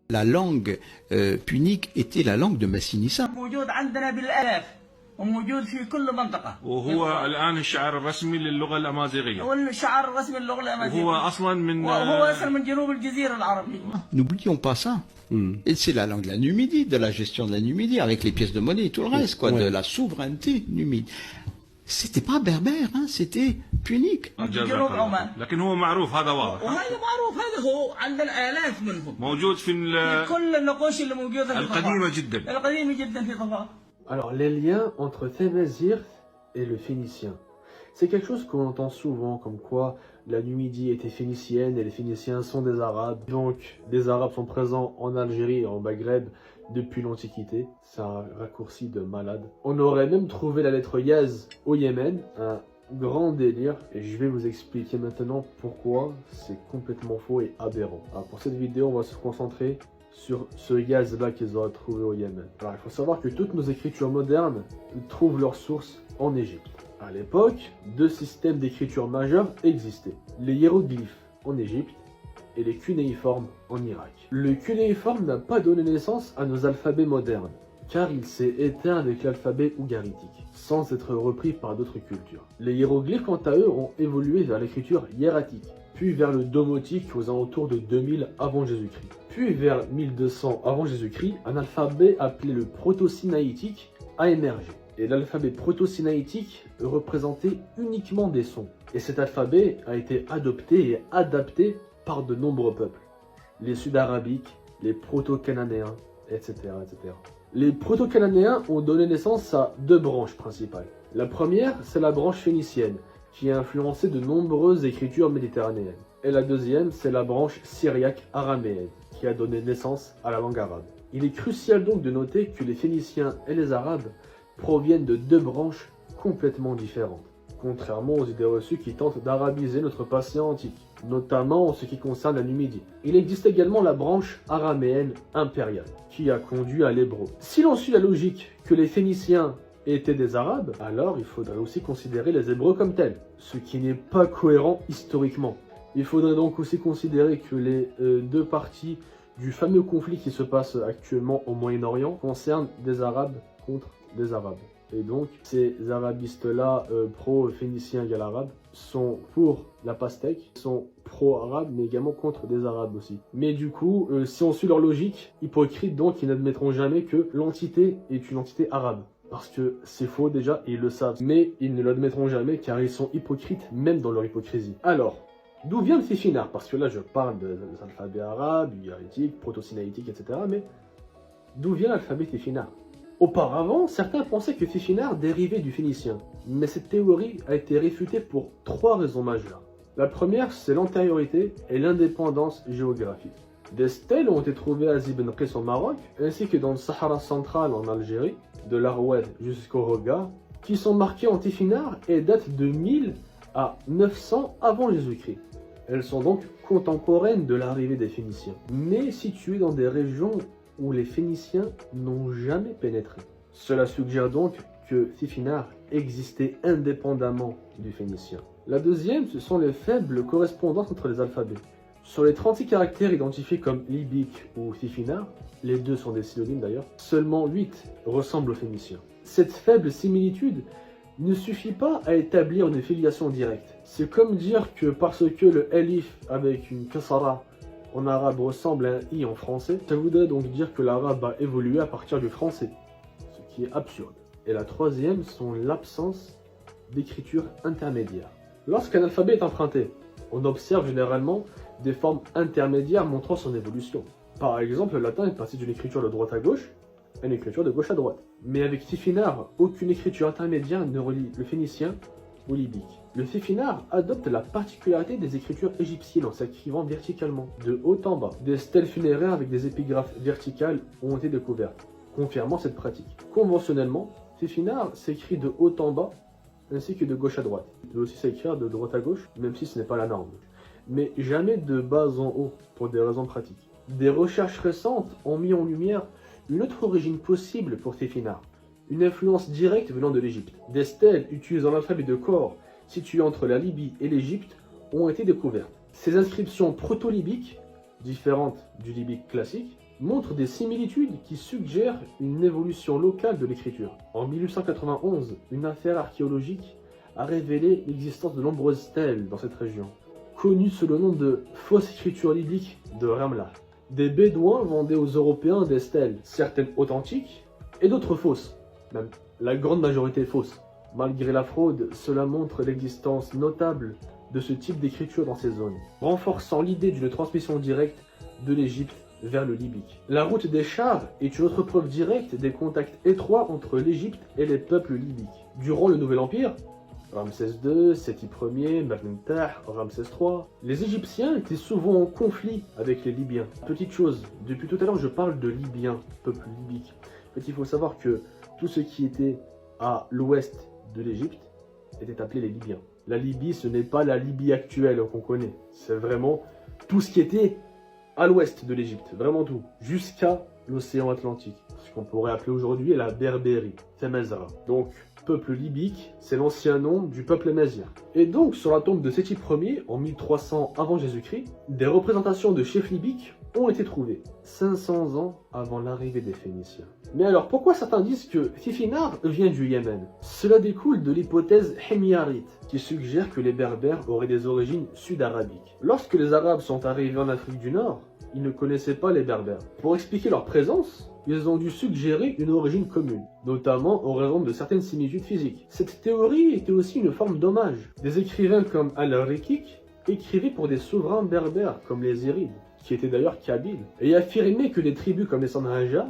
La langue punique était la langue de Massinissa. موجود عندنا بالآلاف وموجود في كل منطقة. وهو الآن الشعار الرسمي للغة الأمازيغية. هو الشعار الرسمي للغة الأمازيغية. وهو أصلا من جنوب الجزيرة العربية. N'oublions pas ça. Et c'est la langue de la Numidie, de la gestion de la Numidie, avec les pièces de monnaie et tout le reste, quoi, de la souveraineté numide. C'était pas berbère, hein, c'était punique. لكن هو معروف هذا واضح. وهذا معروف هذا هو عندنا آلاف منهم. موجود في كل النقوش اللي موجودة القديمة جدا. القديمة جدا في ظفار. Alors les liens entre Themazir et le phénicien. C'est quelque chose qu'on entend souvent, comme quoi la Numidie était phénicienne et les Phéniciens sont des Arabes. Donc les Arabes sont présents en Algérie et en Maghreb depuis l'Antiquité. C'est un raccourci de malade. On aurait même trouvé la lettre Yaz au Yémen, un grand délire. Et je vais vous expliquer maintenant pourquoi c'est complètement faux et aberrant. Alors pour cette vidéo, on va se concentrer sur ce Yaz-là qu'ils auraient trouvé au Yémen. Alors il faut savoir que toutes nos écritures modernes trouvent leur source en Égypte. À l'époque, deux systèmes d'écriture majeurs existaient. Les hiéroglyphes en Égypte et les cunéiformes en Irak. Le cunéiforme n'a pas donné naissance à nos alphabets modernes, car il s'est éteint avec l'alphabet ougaritique, sans être repris par d'autres cultures. Les hiéroglyphes, quant à eux, ont évolué vers l'écriture hiératique, puis vers le domotique aux alentours de 2000 avant Jésus-Christ. Puis vers 1200 avant Jésus-Christ, un alphabet appelé le proto-sinaïtique a émergé. Et l'alphabet proto-sinaïtique représentait uniquement des sons. Et cet alphabet a été adopté et adapté par de nombreux peuples. Les sud-arabiques, les proto-cananéens, etc., etc. Les proto-cananéens ont donné naissance à deux branches principales. La première, c'est la branche phénicienne, qui a influencé de nombreuses écritures méditerranéennes. Et la deuxième, c'est la branche syriaque araméenne, qui a donné naissance à la langue arabe. Il est crucial donc de noter que les Phéniciens et les Arabes proviennent de deux branches complètement différentes, contrairement aux idées reçues qui tentent d'arabiser notre passé antique, notamment en ce qui concerne la Numidie. Il existe également la branche araméenne impériale, qui a conduit à l'hébreu. Si l'on suit la logique que les Phéniciens étaient des Arabes, alors il faudrait aussi considérer les Hébreux comme tels, ce qui n'est pas cohérent historiquement. Il faudrait donc aussi considérer que les deux parties du fameux conflit qui se passe actuellement au Moyen-Orient concernent des Arabes contre des Arabes. Et donc, ces arabistes-là, pro-phéniciens égale arabes, sont pour la pastèque, sont pro-arabes, mais également contre des arabes aussi. Mais du coup, si on suit leur logique, hypocrite donc, ils n'admettront jamais que l'entité est une entité arabe. Parce que c'est faux déjà, et ils le savent. Mais ils ne l'admettront jamais, car ils sont hypocrites, même dans leur hypocrisie. Alors, d'où vient le Fifinard? Parce que là, je parle des alphabets arabes, hiératiques, proto-sinaïtiques, etc. Mais d'où vient l'alphabet Fifinard? Auparavant, certains pensaient que Fifinard dérivait du phénicien, mais cette théorie a été réfutée pour trois raisons majeures. La première, c'est l'antériorité et l'indépendance géographique. Des stèles ont été trouvées à Zibn Qis au Maroc, ainsi que dans le Sahara central en Algérie, de l'Arwed jusqu'au Roga, qui sont marquées en Fifinard et datent de 1000 à 900 avant Jésus-Christ. Elles sont donc contemporaines de l'arrivée des Phéniciens, mais situées dans des régions où les Phéniciens n'ont jamais pénétré. Cela suggère donc que Fifinard existait indépendamment du phénicien. La deuxième, ce sont les faibles correspondances entre les alphabets. Sur les 36 caractères identifiés comme libyque ou Fifinard, les deux sont des synonymes d'ailleurs, seulement 8 ressemblent aux Phéniciens. Cette faible similitude ne suffit pas à établir une filiation directe. C'est comme dire que parce que le elif avec une kasara en arabe ressemble à un i en français, ça voudrait donc dire que l'arabe a évolué à partir du français, ce qui est absurde. Et la troisième sont l'absence d'écriture intermédiaire. Lorsqu'un alphabet est emprunté, on observe généralement des formes intermédiaires montrant son évolution. Par exemple, le latin est passé d'une écriture de droite à gauche à une écriture de gauche à droite. Mais avec Fifinard, aucune écriture intermédiaire ne relie le phénicien au libyque. Le Fifinard adopte la particularité des écritures égyptiennes en s'écrivant verticalement, de haut en bas. Des stèles funéraires avec des épigraphes verticales ont été découvertes, confirmant cette pratique. Conventionnellement, Fifinard s'écrit de haut en bas, ainsi que de gauche à droite. Il peut aussi s'écrire de droite à gauche, même si ce n'est pas la norme. Mais jamais de bas en haut, pour des raisons pratiques. Des recherches récentes ont mis en lumière une autre origine possible pour Fifinard, une influence directe venant de l'Égypte. Des stèles utilisant l'alphabet de Kor, situées entre la Libye et l'Égypte, ont été découvertes. Ces inscriptions proto-libyques, différentes du libyque classique, montrent des similitudes qui suggèrent une évolution locale de l'écriture. En 1891, une affaire archéologique a révélé l'existence de nombreuses stèles dans cette région, connues sous le nom de fausses écritures libyques de Ramla. Des Bédouins vendaient aux Européens des stèles, certaines authentiques et d'autres fausses, même la grande majorité fausses. Malgré la fraude, cela montre l'existence notable de ce type d'écriture dans ces zones, renforçant l'idée d'une transmission directe de l'Égypte vers le libyque. La route des chars est une autre preuve directe des contacts étroits entre l'Égypte et les peuples libyques. Durant le Nouvel Empire, Ramsès II, Séti Ier, Merneptah, Ramsès III, les Égyptiens étaient souvent en conflit avec les Libyens. Petite chose, depuis tout à l'heure je parle de Libyens, peuple libyque. En fait, il faut savoir que tout ce qui était à l'ouest de l'Égypte était appelé les Libyens. La Libye, ce n'est pas la Libye actuelle qu'on connaît, c'est vraiment tout ce qui était à l'ouest de l'Égypte, vraiment tout, jusqu'à l'océan Atlantique, ce qu'on pourrait appeler aujourd'hui la Berbérie, Temazara. Donc, peuple libyque, c'est l'ancien nom du peuple amazigh. Et donc, sur la tombe de Séti Ier, en 1300 avant Jésus-Christ, des représentations de chefs libyques ont été trouvées, 500 ans avant l'arrivée des Phéniciens. Mais alors, pourquoi certains disent que Fifinar vient du Yémen? Cela découle de l'hypothèse hémiarite, qui suggère que les Berbères auraient des origines sud-arabiques. Lorsque les Arabes sont arrivés en Afrique du Nord, ils ne connaissaient pas les Berbères. Pour expliquer leur présence, ils ont dû suggérer une origine commune, notamment en raison de certaines similitudes physiques. Cette théorie était aussi une forme d'hommage. Des écrivains comme Al-Rikik écrivaient pour des souverains berbères comme les Irides, qui étaient d'ailleurs kabyles, et affirmaient que les tribus comme les Sanhaja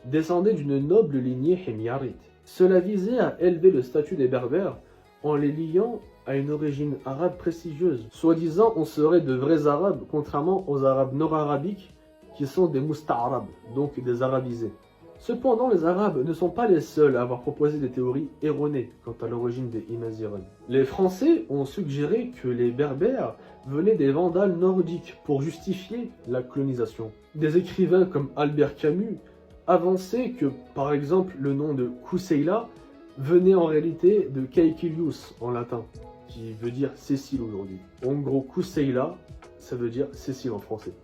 descendaient d'une noble lignée hémiarite. Cela visait à élever le statut des Berbères en les liant à une origine arabe prestigieuse. Soi-disant, on serait de vrais Arabes, contrairement aux Arabes nord-arabiques qui sont des Musta'arabes, donc des arabisés. Cependant, les Arabes ne sont pas les seuls à avoir proposé des théories erronées quant à l'origine des Imazighen. Les Français ont suggéré que les Berbères venaient des Vandales nordiques pour justifier la colonisation. Des écrivains comme Albert Camus avançaient que, par exemple, le nom de Kousseila venait en réalité de Caecilius en latin, qui veut dire Cécile aujourd'hui. En gros, Kousseila, ça veut dire Cécile en français.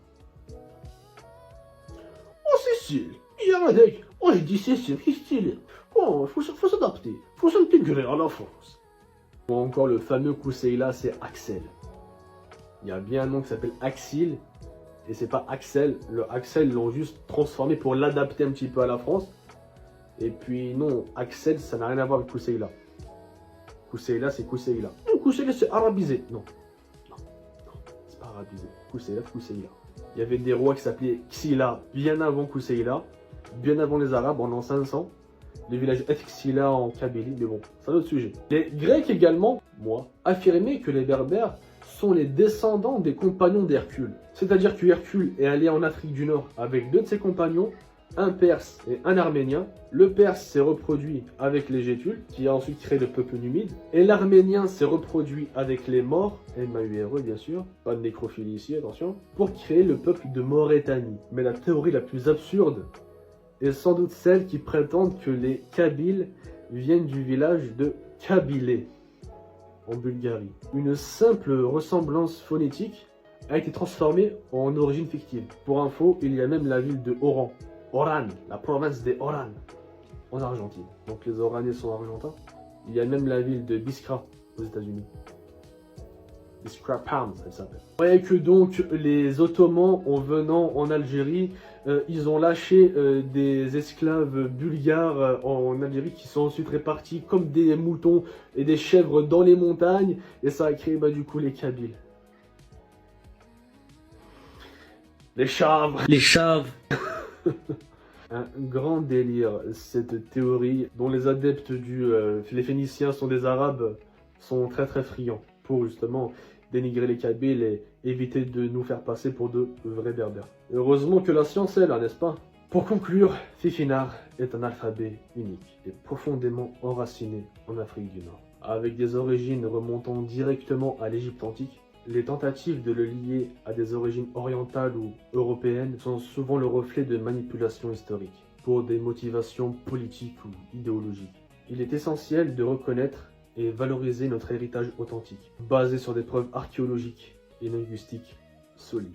Oh Cécile, Yaradek, oh j'ai dit Cécile, qu'est-ce qu'il est? Oh, faut s'adapter, faut s'intégrer à la France. Ou encore le fameux Kousseila, c'est Axel. Il y a bien un nom qui s'appelle Axil, et c'est pas Axel, le Axel l'ont juste transformé pour l'adapter un petit peu à la France. Et puis non, Axel, ça n'a rien à voir avec Kousseila. Kousseila, c'est Kousseila. Non, Kousseila, c'est arabisé. Non, c'est pas arabisé. Kousseila, Kousseila. Il y avait des rois qui s'appelaient Xila bien avant Kousseila, bien avant les Arabes, en l'an 500. Le village Xila en Kabylie, mais bon, c'est un autre sujet. Les Grecs également, moi, affirmaient que les Berbères sont les descendants des compagnons d'Hercule. C'est-à-dire que Hercule est allé en Afrique du Nord avec deux de ses compagnons, un Perse et un Arménien. Le Perse s'est reproduit avec les Gétules, qui a ensuite créé le peuple numide. Et l'Arménien s'est reproduit avec les Maures, M-A-U-R-E bien sûr, pas de nécrophilie ici, attention, pour créer le peuple de Maurétanie. Mais la théorie la plus absurde est sans doute celle qui prétendent que les Kabyles viennent du village de Kabylie, en Bulgarie. Une simple ressemblance phonétique a été transformée en origine fictive. Pour info, il y a même la ville de Oran, la province des Oran, en Argentine. Donc les Oranais sont argentins. Il y a même la ville de Biskra, aux États-Unis. Biskra Palms, elle s'appelle. Vous voyez que donc les Ottomans, en venant en Algérie, ils ont lâché des esclaves bulgares en Algérie qui sont ensuite répartis comme des moutons et des chèvres dans les montagnes. Et ça a créé du coup les Kabyles. Les chaves. Les chaves. Un grand délire, cette théorie dont les adeptes les Phéniciens sont des Arabes sont très très friands pour justement dénigrer les Kabyles et éviter de nous faire passer pour de vrais Berbères. Heureusement que la science est là, n'est-ce pas? Pour conclure, Fifinar est un alphabet unique et profondément enraciné en Afrique du Nord. Avec des origines remontant directement à l'Égypte antique, les tentatives de le lier à des origines orientales ou européennes sont souvent le reflet de manipulations historiques, pour des motivations politiques ou idéologiques. Il est essentiel de reconnaître et valoriser notre héritage authentique, basé sur des preuves archéologiques et linguistiques solides.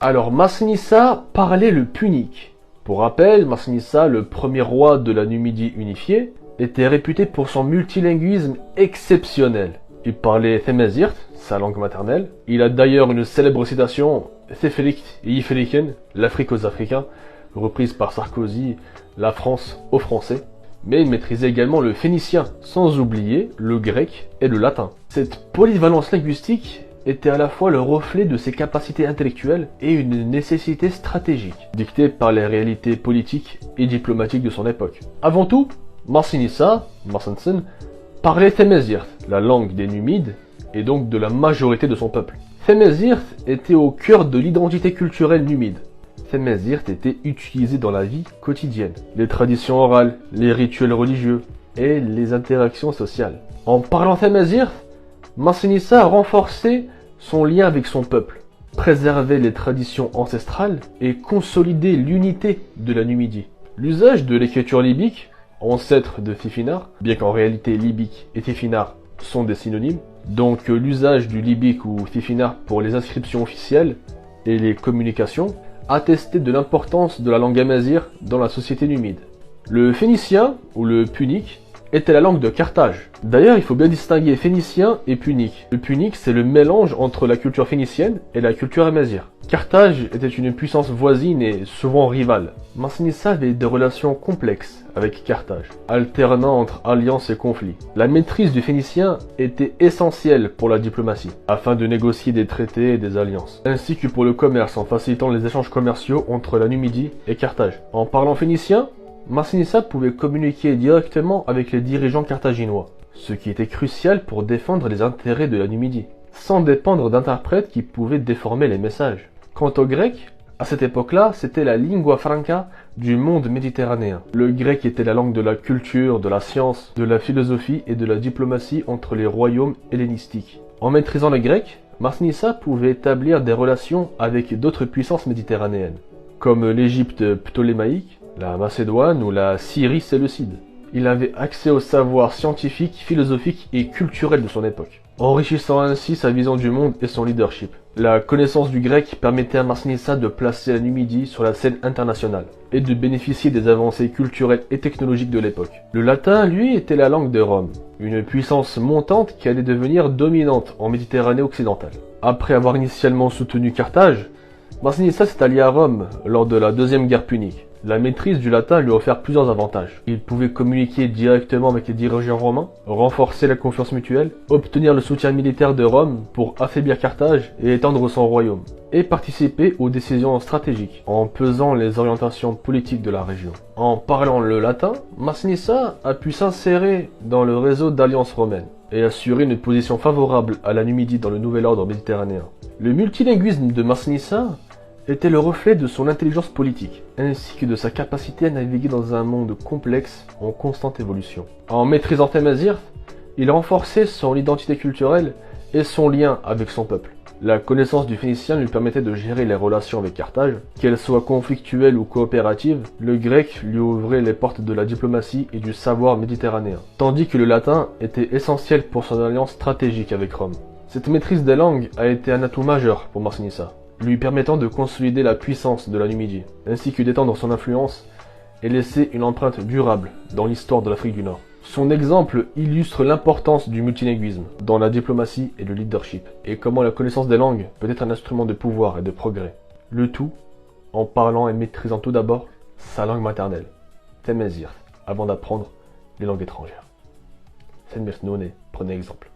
Alors Massinissa parlait le punique. Pour rappel, Massinissa, le premier roi de la Numidie unifiée, était réputé pour son multilinguisme exceptionnel. Il parlait Tamazight, sa langue maternelle. Il a d'ailleurs une célèbre citation Tefelikt Yifeliken, l'Afrique aux Africains, reprise par Sarkozy, la France aux Français. Mais il maîtrisait également le phénicien, sans oublier le grec et le latin. Cette polyvalence linguistique était à la fois le reflet de ses capacités intellectuelles et une nécessité stratégique, dictée par les réalités politiques et diplomatiques de son époque. Avant tout, Massinissa, parlait Tamazight, la langue des Numides, et donc de la majorité de son peuple. Tamazight était au cœur de l'identité culturelle numide. Tamazight était utilisé dans la vie quotidienne, les traditions orales, les rituels religieux et les interactions sociales. En parlant Tamazight, Massinissa a renforcé son lien avec son peuple, préservé les traditions ancestrales et consolidé l'unité de la Numidie. L'usage de l'écriture libyque, ancêtre de Tifinagh, bien qu'en réalité libyque et Tifinagh sont des synonymes, donc l'usage du libyque ou Tifinagh pour les inscriptions officielles et les communications, attestait de l'importance de la langue amazigh dans la société numide. Le phénicien, ou le punique, était la langue de Carthage. D'ailleurs, il faut bien distinguer phénicien et punique. Le punique, c'est le mélange entre la culture phénicienne et la culture amazigh. Carthage était une puissance voisine et souvent rivale. Massinissa avait des relations complexes avec Carthage, alternant entre alliances et conflits. La maîtrise du phénicien était essentielle pour la diplomatie, afin de négocier des traités et des alliances, ainsi que pour le commerce en facilitant les échanges commerciaux entre la Numidie et Carthage. En parlant phénicien, Massinissa pouvait communiquer directement avec les dirigeants carthaginois, ce qui était crucial pour défendre les intérêts de la Numidie, sans dépendre d'interprètes qui pouvaient déformer les messages. Quant au grec, à cette époque-là, c'était la lingua franca du monde méditerranéen. Le grec était la langue de la culture, de la science, de la philosophie et de la diplomatie entre les royaumes hellénistiques. En maîtrisant le grec, Massinissa pouvait établir des relations avec d'autres puissances méditerranéennes, comme l'Égypte ptolémaïque, la Macédoine ou la Syrie séleucide. Il avait accès au savoir scientifique, philosophique et culturel de son époque, enrichissant ainsi sa vision du monde et son leadership. La connaissance du grec permettait à Massinissa de placer la Numidie sur la scène internationale et de bénéficier des avancées culturelles et technologiques de l'époque. Le latin, lui, était la langue de Rome, une puissance montante qui allait devenir dominante en Méditerranée occidentale. Après avoir initialement soutenu Carthage, Massinissa s'est allié à Rome lors de la deuxième guerre punique. La maîtrise du latin lui a offert plusieurs avantages. Il pouvait communiquer directement avec les dirigeants romains, renforcer la confiance mutuelle, obtenir le soutien militaire de Rome pour affaiblir Carthage et étendre son royaume, et participer aux décisions stratégiques, en pesant les orientations politiques de la région. En parlant le latin, Massinissa a pu s'insérer dans le réseau d'alliances romaines et assurer une position favorable à la Numidie dans le nouvel ordre méditerranéen. Le multilinguisme de Massinissa était le reflet de son intelligence politique, ainsi que de sa capacité à naviguer dans un monde complexe en constante évolution. En maîtrisant Tamazight, il renforçait son identité culturelle et son lien avec son peuple. La connaissance du phénicien lui permettait de gérer les relations avec Carthage, qu'elles soient conflictuelles ou coopératives. Le grec lui ouvrait les portes de la diplomatie et du savoir méditerranéen, tandis que le latin était essentiel pour son alliance stratégique avec Rome. Cette maîtrise des langues a été un atout majeur pour Massinissa, lui permettant de consolider la puissance de la Numidie, ainsi que d'étendre son influence et laisser une empreinte durable dans l'histoire de l'Afrique du Nord. Son exemple illustre l'importance du multilinguisme dans la diplomatie et le leadership, et comment la connaissance des langues peut être un instrument de pouvoir et de progrès. Le tout en parlant et maîtrisant tout d'abord sa langue maternelle, Tamazight, avant d'apprendre les langues étrangères. Prenez exemple.